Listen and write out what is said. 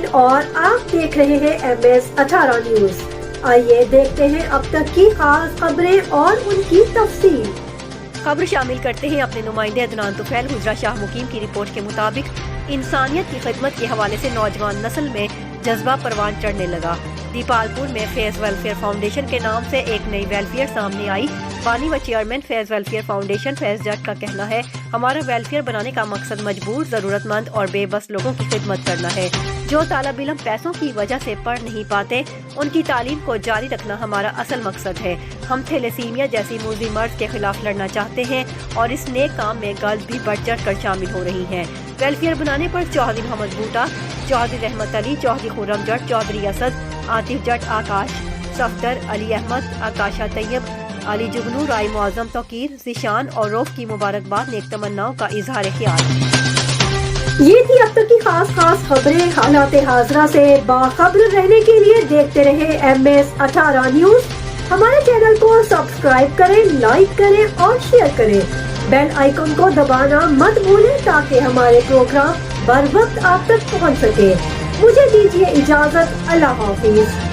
नाज़रीन और आप देख रहे हैं MS18 न्यूज। आइए देखते हैं अब तक की खास खबरें और उनकी तफसील। खबर शामिल करते हैं अपने नुमाइंदे अदनान तुफैल हुजरा शाह मुकीम की रिपोर्ट के मुताबिक इंसानियत की खिदमत के हवाले से नौजवान नस्ल में जज्बा परवान चढ़ने लगा। दीपालपुर में फैज वेलफेयर फाउंडेशन के नाम से एक नई वेलफेयर सामने आई। बानी व chairman Faiz welfare foundation Faiz Jutt का कहना है, हमारा वेलफेयर बनाने का मकसद मजबूर, जरूरतमंद और बेबस लोगों की खिदमत करना है। जो तालब इल्म पैसों की वजह से पढ़ नहीं पाते, उनकी तालीम को जारी रखना हमारा असल मकसद है। हम थैलेसीमिया जैसी मूजी मर्ज के खिलाफ लड़ना चाहते हैं और इस नेक काम में गर्ल्स भी बढ़ चढ़ कर शामिल हो रही हैं। वेलफेयर बनाने पर चौधरी मोहम्मद बूटा, चौधरी रहमत अली, चौधरी खुर्रम जट, चौधरी असद, आतिफ जट, आकाश, सफदर, अली अहमद, आकाशा तैयब, अली जुगनू, राय मुआज़म तौकीर, जिशान और रौफ की मुबारकबाद नेक तमन्नाओं का इजहार ख्याल। ये थी अब तक की खास खबरें। हालात हाजरा से बाखबर रहने के लिए देखते रहे MS18 न्यूज। हमारे चैनल को सब्सक्राइब करें, लाइक करें और शेयर करें। बेल आइकन को दबाना मत भूलें ताकि हमारे प्रोग्राम बर वक्त आप तक पहुंच सके। मुझे दीजिए इजाजत। अल्लाह हाफिज।